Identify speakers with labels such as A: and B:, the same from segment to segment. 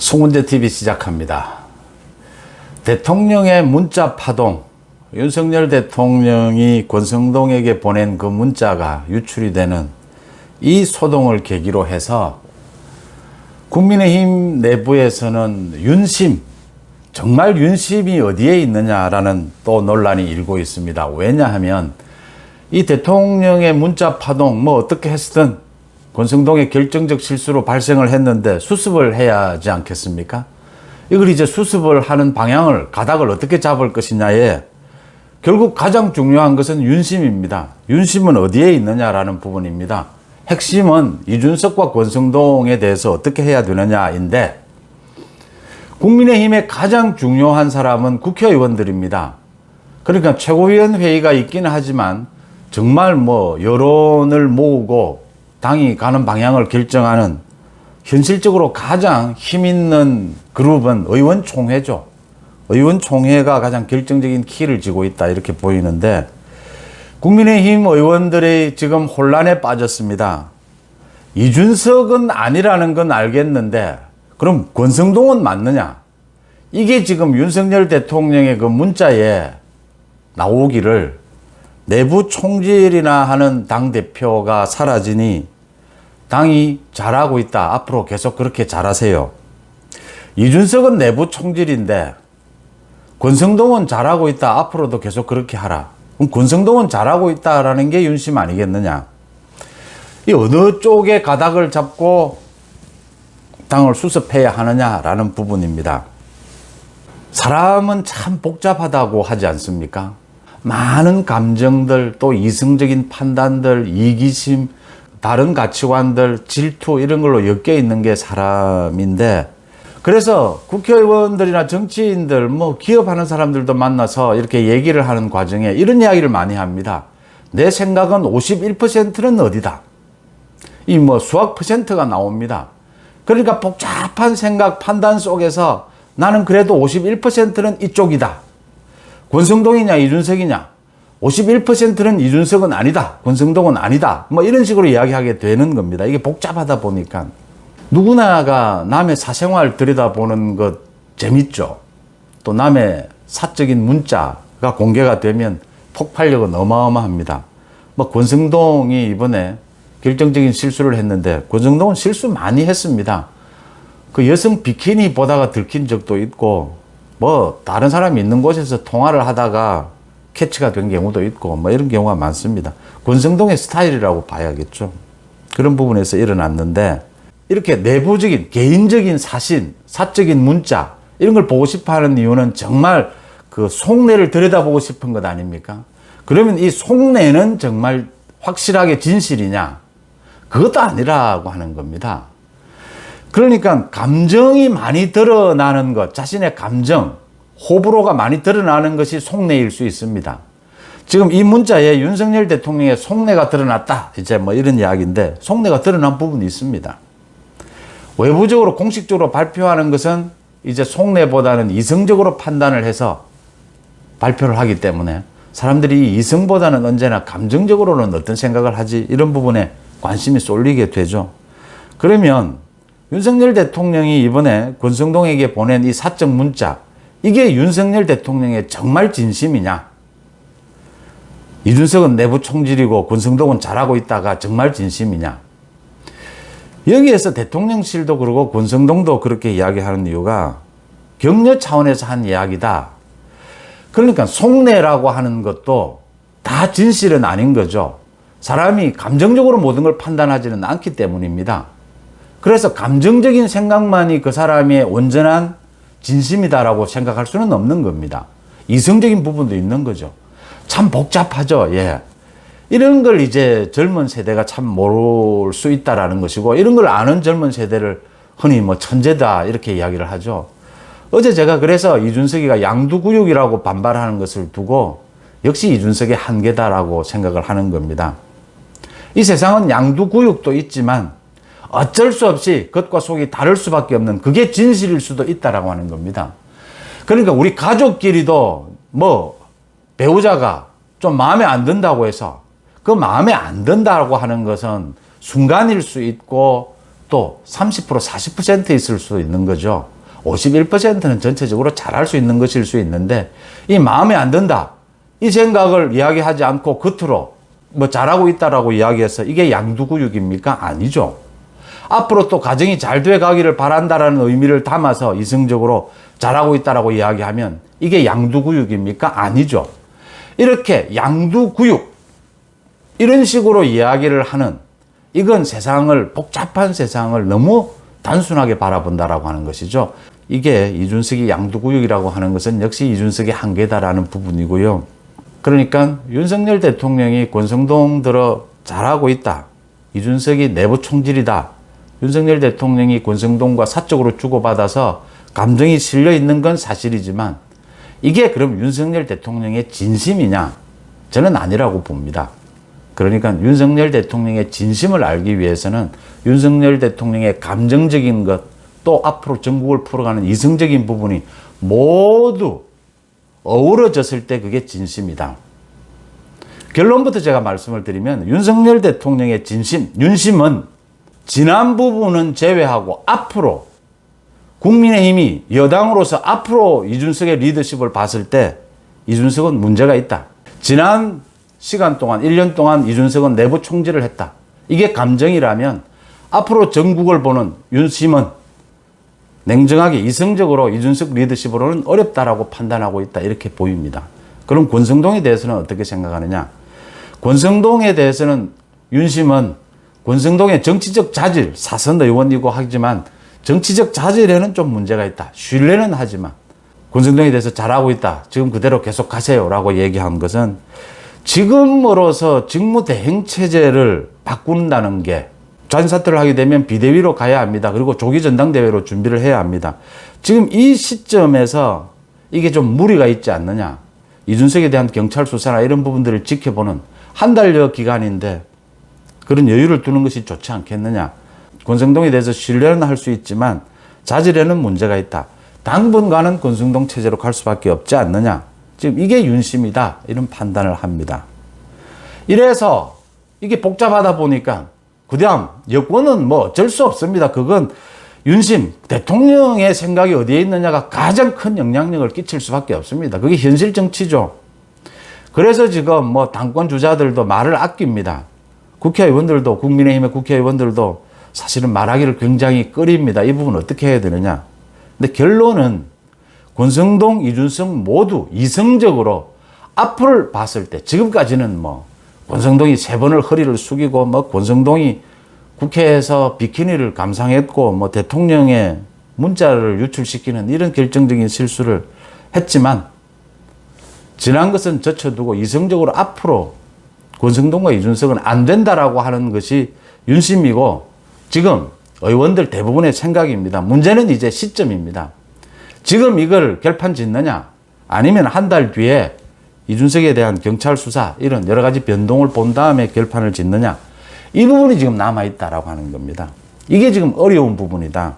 A: 송은재 TV 시작합니다. 대통령의 문자 파동, 윤석열 대통령이 권성동에게 보낸 그 문자가 유출이 되는 이 소동을 계기로 해서 국민의힘 내부에서는 윤심, 정말 윤심이 어디에 있느냐라는 또 논란이 일고 있습니다. 왜냐하면 이 대통령의 문자 파동 어떻게 했든 권성동의 결정적 실수로 발생을 했는데 수습을 해야 하지 않겠습니까? 이걸 이제 수습을 하는 방향을, 가닥을 어떻게 잡을 것이냐에 결국 가장 중요한 것은 윤심입니다. 윤심은 어디에 있느냐라는 부분입니다. 핵심은 이준석과 권성동에 대해서 어떻게 해야 되느냐인데, 국민의힘의 가장 중요한 사람은 국회의원들입니다. 그러니까 최고위원 회의가 있기는 하지만 정말 여론을 모으고 당이 가는 방향을 결정하는 현실적으로 가장 힘 있는 그룹은 의원총회죠. 의원총회가 가장 결정적인 키를 쥐고 있다, 이렇게 보이는데, 국민의힘 의원들이 지금 혼란에 빠졌습니다. 이준석은 아니라는 건 알겠는데 그럼 권성동은 맞느냐? 이게 지금 윤석열 대통령의 그 문자에 나오기를 내부 총질이나 하는 당대표가 사라지니 당이 잘하고 있다, 앞으로 계속 그렇게 잘하세요. 이준석은 내부 총질인데 권성동은 잘하고 있다, 앞으로도 계속 그렇게 하라. 그럼 권성동은 잘하고 있다라는 게 윤심 아니겠느냐? 이 어느 쪽에 가닥을 잡고 당을 수습해야 하느냐라는 부분입니다. 사람은 참 복잡하다고 하지 않습니까? 많은 감정들, 또 이성적인 판단들, 이기심, 다른 가치관들, 질투, 이런 걸로 엮여 있는 게 사람인데, 그래서 국회의원들이나 정치인들, 기업하는 사람들도 만나서 이렇게 얘기를 하는 과정에 이런 이야기를 많이 합니다. 내 생각은 51%는 어디다. 이 수학 퍼센트가 나옵니다. 그러니까 복잡한 생각, 판단 속에서 나는 그래도 51%는 이쪽이다. 권성동이냐 이준석이냐, 51%는 이준석은 아니다, 권성동은 아니다, 이런 식으로 이야기하게 되는 겁니다. 이게 복잡하다 보니까 누구나가 남의 사생활 들여다보는 것 재밌죠. 또 남의 사적인 문자가 공개가 되면 폭발력은 어마어마합니다. 권성동이 이번에 결정적인 실수를 했는데, 권성동은 실수 많이 했습니다. 그 여성 비키니 보다가 들킨 적도 있고, 다른 사람이 있는 곳에서 통화를 하다가 캐치가 된 경우도 있고, 이런 경우가 많습니다. 권성동의 스타일이라고 봐야겠죠. 그런 부분에서 일어났는데, 이렇게 내부적인, 개인적인 사신, 사적인 문자, 이런 걸 보고 싶어 하는 이유는 정말 그 속내를 들여다보고 싶은 것 아닙니까? 그러면 이 속내는 정말 확실하게 진실이냐? 그것도 아니라고 하는 겁니다. 그러니까 감정이 많이 드러나는 것, 자신의 감정, 호불호가 많이 드러나는 것이 속내일 수 있습니다. 지금 이 문자에 윤석열 대통령의 속내가 드러났다, 이제 이런 이야기인데, 속내가 드러난 부분이 있습니다. 외부적으로 공식적으로 발표하는 것은 이제 속내보다는 이성적으로 판단을 해서 발표를 하기 때문에 사람들이 이성보다는 언제나 감정적으로는 어떤 생각을 하지, 이런 부분에 관심이 쏠리게 되죠. 그러면 윤석열 대통령이 이번에 권성동에게 보낸 이 사적 문자, 이게 윤석열 대통령의 정말 진심이냐? 이준석은 내부 총질이고 권성동은 잘하고 있다가 정말 진심이냐? 여기에서 대통령실도 그러고 권성동도 그렇게 이야기하는 이유가 격려 차원에서 한 이야기다. 그러니까 속내라고 하는 것도 다 진실은 아닌 거죠. 사람이 감정적으로 모든 걸 판단하지는 않기 때문입니다. 그래서 감정적인 생각만이 그 사람의 온전한 진심이다라고 생각할 수는 없는 겁니다. 이성적인 부분도 있는 거죠. 참 복잡하죠. 예. 이런 걸 이제 젊은 세대가 참 모를 수 있다라는 것이고, 이런 걸 아는 젊은 세대를 흔히 천재다, 이렇게 이야기를 하죠. 어제 제가 그래서 이준석이가 양두구육이라고 반발하는 것을 두고 역시 이준석의 한계다라고 생각을 하는 겁니다. 이 세상은 양두구육도 있지만 어쩔 수 없이 겉과 속이 다를 수밖에 없는, 그게 진실일 수도 있다라고 하는 겁니다. 그러니까 우리 가족끼리도 배우자가 좀 마음에 안 든다고 해서 그 마음에 안 든다고 하는 것은 순간일 수 있고 또 30%, 40% 있을 수 있는 거죠. 51%는 전체적으로 잘할 수 있는 것일 수 있는데 이 마음에 안 든다. 이 생각을 이야기하지 않고 겉으로 뭐 잘하고 있다라고 이야기해서 이게 양두구육입니까? 아니죠. 앞으로 또 가정이 잘 돼 가기를 바란다라는 의미를 담아서 이성적으로 잘하고 있다라고 이야기하면 이게 양두구육입니까? 아니죠. 이렇게 양두구육 이런 식으로 이야기를 하는 이건 세상을 복잡한 세상을 너무 단순하게 바라본다라고 하는 것이죠. 이게 이준석이 양두구육이라고 하는 것은 역시 이준석의 한계다라는 부분이고요. 그러니까 윤석열 대통령이 권성동 들어 잘하고 있다. 이준석이 내부 총질이다. 윤석열 대통령이 권성동과 사적으로 주고받아서 감정이 실려 있는 건 사실이지만 이게 그럼 윤석열 대통령의 진심이냐? 저는 아니라고 봅니다. 그러니까 윤석열 대통령의 진심을 알기 위해서는 윤석열 대통령의 감정적인 것, 또 앞으로 전국을 풀어가는 이성적인 부분이 모두 어우러졌을 때 그게 진심이다. 결론부터 제가 말씀을 드리면 윤석열 대통령의 진심, 윤심은 지난 부분은 제외하고 앞으로 국민의힘이 여당으로서 앞으로 이준석의 리더십을 봤을 때 이준석은 문제가 있다. 지난 시간 동안 1년 동안 이준석은 내부 총질을 했다. 이게 감정이라면 앞으로 전국을 보는 윤심은 냉정하게 이성적으로 이준석 리더십으로는 어렵다라고 판단하고 있다. 이렇게 보입니다. 그럼 권성동에 대해서는 어떻게 생각하느냐? 권성동에 대해서는 윤심은 권성동의 정치적 자질, 사선 의원이고 하지만 정치적 자질에는 좀 문제가 있다. 신뢰는 하지만 권성동에 대해서 잘하고 있다. 지금 그대로 계속 가세요. 라고 얘기한 것은 지금으로서 직무대행체제를 바꾼다는 게 전사퇴를 하게 되면 비대위로 가야 합니다. 그리고 조기 전당대회로 준비를 해야 합니다. 지금 이 시점에서 이게 좀 무리가 있지 않느냐. 이준석에 대한 경찰 수사나 이런 부분들을 지켜보는 한 달여 기간인데 그런 여유를 두는 것이 좋지 않겠느냐. 권성동에 대해서 신뢰는 할 수 있지만 자질에는 문제가 있다. 당분간은 권성동 체제로 갈 수밖에 없지 않느냐. 지금 이게 윤심이다. 이런 판단을 합니다. 이래서 이게 복잡하다 보니까 그다음 여권은 뭐 어쩔 수 없습니다. 그건 윤심, 대통령의 생각이 어디에 있느냐가 가장 큰 영향력을 끼칠 수밖에 없습니다. 그게 현실 정치죠. 그래서 지금 뭐 당권 주자들도 말을 아낍니다. 국회의원들도, 국민의힘의 국회의원들도 사실은 말하기를 굉장히 꺼립니다. 이 부분 어떻게 해야 되느냐. 근데 결론은 권성동, 이준석 모두 이성적으로 앞을 봤을 때 지금까지는 뭐 권성동이 3번을 허리를 숙이고 뭐 권성동이 국회에서 비키니를 감상했고 뭐 대통령의 문자를 유출시키는 이런 결정적인 실수를 했지만 지난 것은 젖혀두고 이성적으로 앞으로 권성동과 이준석은 안 된다라고 하는 것이 윤심이고 지금 의원들 대부분의 생각입니다. 문제는 이제 시점입니다. 지금 이걸 결판 짓느냐 아니면 한 달 뒤에 이준석에 대한 경찰 수사 이런 여러 가지 변동을 본 다음에 결판을 짓느냐 이 부분이 지금 남아있다라고 하는 겁니다. 이게 지금 어려운 부분이다.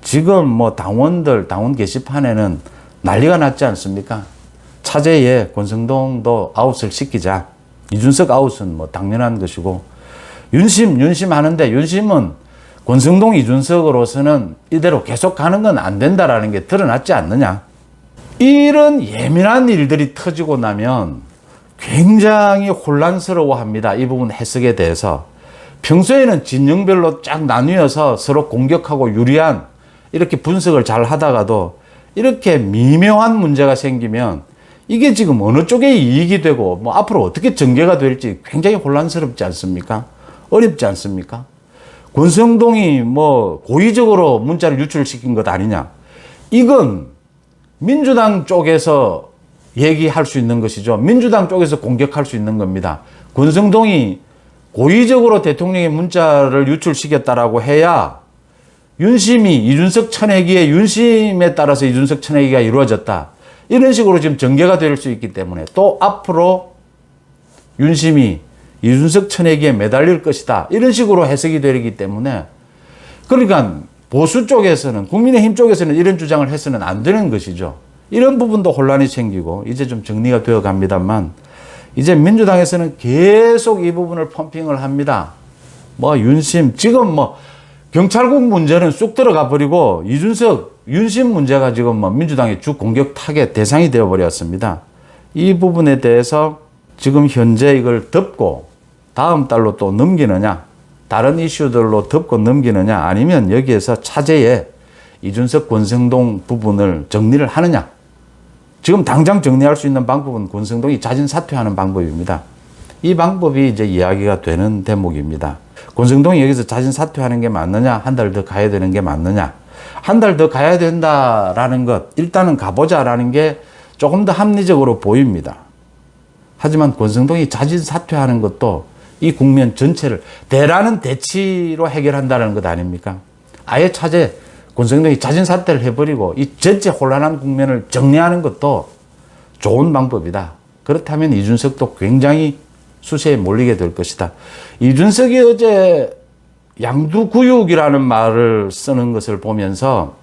A: 지금 뭐 당원들 당원 게시판에는 난리가 났지 않습니까? 차제에 권성동도 아웃을 시키자. 이준석 아웃은 뭐 당연한 것이고 윤심 하는데 윤심은 권성동 이준석으로서는 이대로 계속 가는 건 안 된다라는 게 드러났지 않느냐. 이런 예민한 일들이 터지고 나면 굉장히 혼란스러워합니다. 이 부분 해석에 대해서. 평소에는 진영별로 쫙 나뉘어서 서로 공격하고 유리한 이렇게 분석을 잘 하다가도 이렇게 미묘한 문제가 생기면 이게 지금 어느 쪽에 이익이 되고 뭐 앞으로 어떻게 전개가 될지 굉장히 혼란스럽지 않습니까? 어렵지 않습니까? 권성동이 뭐 고의적으로 문자를 유출시킨 것 아니냐. 이건 민주당 쪽에서 얘기할 수 있는 것이죠. 민주당 쪽에서 공격할 수 있는 겁니다. 권성동이 고의적으로 대통령의 문자를 유출시켰다라고 해야 윤심이 이준석 쳐내기에 윤심에 따라서 이준석 쳐내기가 이루어졌다. 이런 식으로 지금 전개가 될 수 있기 때문에 또 앞으로 윤심이 이준석 쳐내기에 매달릴 것이다. 이런 식으로 해석이 되기 때문에 그러니까 보수 쪽에서는 국민의힘 쪽에서는 이런 주장을 해서는 안 되는 것이죠. 이런 부분도 혼란이 생기고 이제 좀 정리가 되어 갑니다만 이제 민주당에서는 계속 이 부분을 펌핑을 합니다. 뭐 윤심 지금 뭐 경찰국 문제는 쑥 들어가 버리고 이준석, 윤심 문제가 지금 뭐 민주당의 주 공격 타겟 대상이 되어 버렸습니다. 이 부분에 대해서 지금 현재 이걸 덮고 다음 달로 또 넘기느냐, 다른 이슈들로 덮고 넘기느냐, 아니면 여기에서 차제에 이준석, 권성동 부분을 정리를 하느냐. 지금 당장 정리할 수 있는 방법은 권성동이 자진 사퇴하는 방법입니다. 이 방법이 이제 이야기가 되는 대목입니다. 권성동이 여기서 자진 사퇴하는 게 맞느냐, 한 달 더 가야 되는 게 맞느냐. 한 달 더 가야 된다라는 것, 일단은 가보자라는 게 조금 더 합리적으로 보입니다. 하지만 권성동이 자진 사퇴하는 것도 이 국면 전체를 대라는 대치로 해결한다는 것 아닙니까? 아예 차제 권성동이 자진 사퇴를 해버리고 이 전체 혼란한 국면을 정리하는 것도 좋은 방법이다. 그렇다면 이준석도 굉장히 수세에 몰리게 될 것이다. 이준석이 어제 양두구육이라는 말을 쓰는 것을 보면서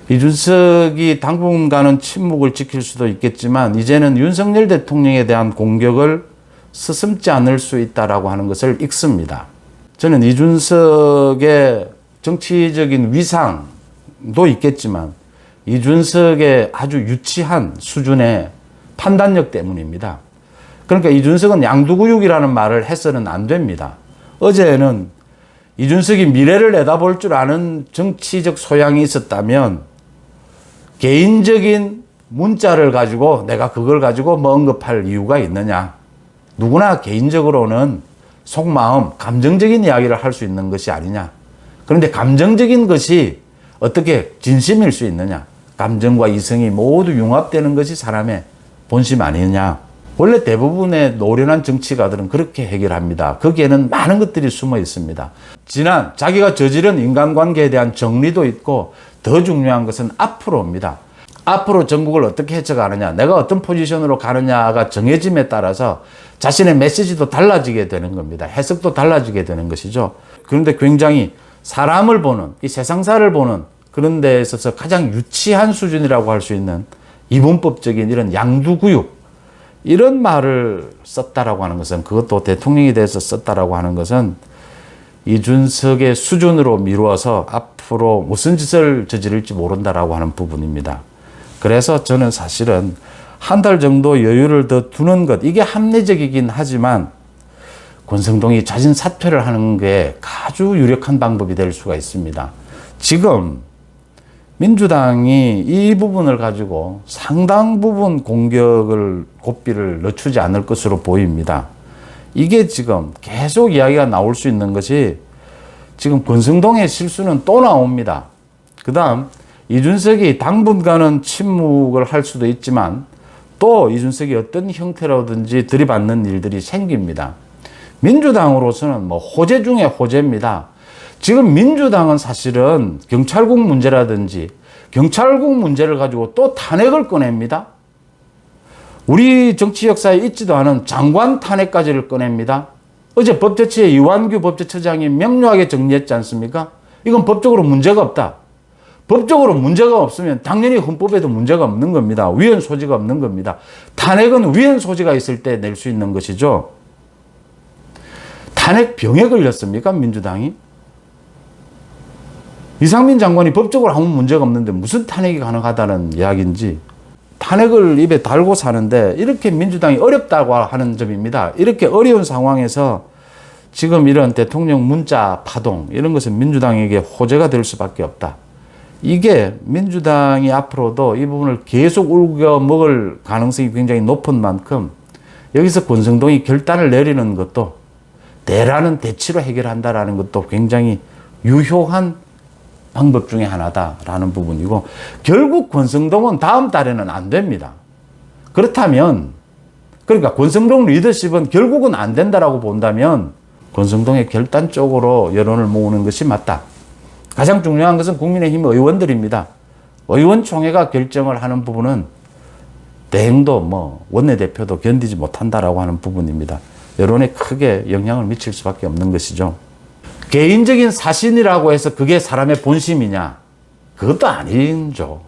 A: 이준석이 당분간은 침묵을 지킬 수도 있겠지만 이제는 윤석열 대통령에 대한 공격을 서슴지 않을 수 있다라고 하는 것을 읽습니다. 저는 이준석의 정치적인 위상도 있겠지만 이준석의 아주 유치한 수준의 판단력 때문입니다. 그러니까 이준석은 양두구육이라는 말을 해서는 안 됩니다. 어제는 이준석이 미래를 내다볼 줄 아는 정치적 소양이 있었다면 개인적인 문자를 가지고 내가 그걸 가지고 뭐 언급할 이유가 있느냐. 누구나 개인적으로는 속마음, 감정적인 이야기를 할 수 있는 것이 아니냐. 그런데 감정적인 것이 어떻게 진심일 수 있느냐. 감정과 이성이 모두 융합되는 것이 사람의 본심 아니냐. 원래 대부분의 노련한 정치가들은 그렇게 해결합니다. 거기에는 많은 것들이 숨어 있습니다. 지난 자기가 저지른 인간관계에 대한 정리도 있고 더 중요한 것은 앞으로입니다. 앞으로 전국을 어떻게 헤쳐가느냐, 내가 어떤 포지션으로 가느냐가 정해짐에 따라서 자신의 메시지도 달라지게 되는 겁니다. 해석도 달라지게 되는 것이죠. 그런데 굉장히 사람을 보는, 이 세상사를 보는 그런 데 있어서 가장 유치한 수준이라고 할 수 있는 이분법적인 이런 양두구육, 이런 말을 썼다라고 하는 것은, 그것도 대통령에 대해서 썼다라고 하는 것은 이준석의 수준으로 미루어서 앞으로 무슨 짓을 저지를지 모른다라고 하는 부분입니다. 그래서 저는 사실은 한 달 정도 여유를 더 두는 것, 이게 합리적이긴 하지만 권성동이 자진 사퇴를 하는 게 아주 유력한 방법이 될 수가 있습니다. 지금 민주당이 이 부분을 가지고 상당 부분 공격을 고삐를 늦추지 않을 것으로 보입니다. 이게 지금 계속 이야기가 나올 수 있는 것이 지금 권성동의 실수는 또 나옵니다. 그 다음 이준석이 당분간은 침묵을 할 수도 있지만 또 이준석이 어떤 형태로든지 들이받는 일들이 생깁니다. 민주당으로서는 뭐 호재 중에 호재입니다. 지금 민주당은 사실은 경찰국 문제라든지 경찰국 문제를 가지고 또 탄핵을 꺼냅니다. 우리 정치 역사에 있지도 않은 장관 탄핵까지를 꺼냅니다. 어제 법제처의 이완규 법제처장이 명료하게 정리했지 않습니까? 이건 법적으로 문제가 없다. 법적으로 문제가 없으면 당연히 헌법에도 문제가 없는 겁니다. 위헌 소지가 없는 겁니다. 탄핵은 위헌 소지가 있을 때 낼 수 있는 것이죠. 탄핵병에 걸렸습니까, 민주당이? 이상민 장관이 법적으로 아무 문제가 없는데 무슨 탄핵이 가능하다는 이야기인지, 탄핵을 입에 달고 사는데 이렇게 민주당이 어렵다고 하는 점입니다. 이렇게 어려운 상황에서 지금 이런 대통령 문자 파동, 이런 것은 민주당에게 호재가 될 수밖에 없다. 이게 민주당이 앞으로도 이 부분을 계속 울겨 먹을 가능성이 굉장히 높은 만큼 여기서 권성동이 결단을 내리는 것도 대라는 대치로 해결한다라는 것도 굉장히 유효한 방법 중에 하나다라는 부분이고, 결국 권성동은 다음 달에는 안 됩니다. 그렇다면, 그러니까 권성동 리더십은 결국은 안 된다라고 본다면 권성동의 결단적으로 여론을 모으는 것이 맞다. 가장 중요한 것은 국민의힘 의원들입니다. 의원총회가 결정을 하는 부분은 대행도 뭐 원내대표도 견디지 못한다라고 하는 부분입니다. 여론에 크게 영향을 미칠 수밖에 없는 것이죠. 개인적인 사신이라고 해서 그게 사람의 본심이냐? 그것도 아니죠.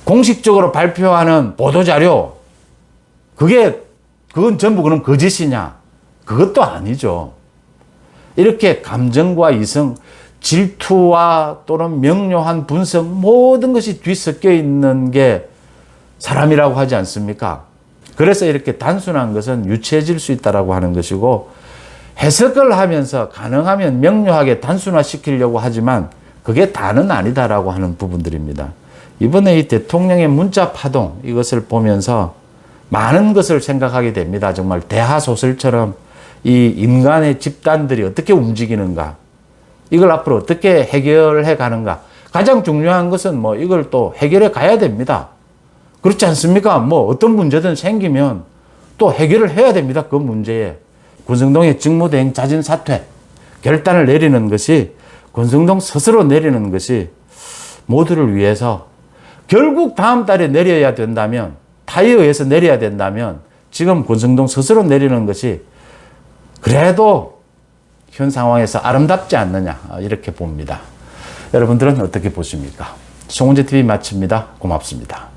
A: 공식적으로 발표하는 보도자료, 그건 전부 그럼 거짓이냐? 그것도 아니죠. 이렇게 감정과 이성, 질투와 또는 명료한 분석 모든 것이 뒤섞여 있는 게 사람이라고 하지 않습니까? 그래서 이렇게 단순한 것은 유치해질 수 있다라고 하는 것이고, 해석을 하면서 가능하면 명료하게 단순화시키려고 하지만 그게 다는 아니다라고 하는 부분들입니다. 이번에 이 대통령의 문자 파동, 이것을 보면서 많은 것을 생각하게 됩니다. 정말 대하소설처럼 이 인간의 집단들이 어떻게 움직이는가, 이걸 앞으로 어떻게 해결해 가는가. 가장 중요한 것은 뭐 이걸 또 해결해 가야 됩니다. 그렇지 않습니까? 뭐 어떤 문제든 생기면 또 해결을 해야 됩니다. 그 문제에. 권성동의 직무대행 자진 사퇴 결단을 내리는 것이, 권성동 스스로 내리는 것이 모두를 위해서, 결국 다음 달에 내려야 된다면, 타의에 의해서 내려야 된다면 지금 권성동 스스로 내리는 것이 그래도 현 상황에서 아름답지 않느냐, 이렇게 봅니다. 여러분들은 어떻게 보십니까? 송은재 TV 마칩니다. 고맙습니다.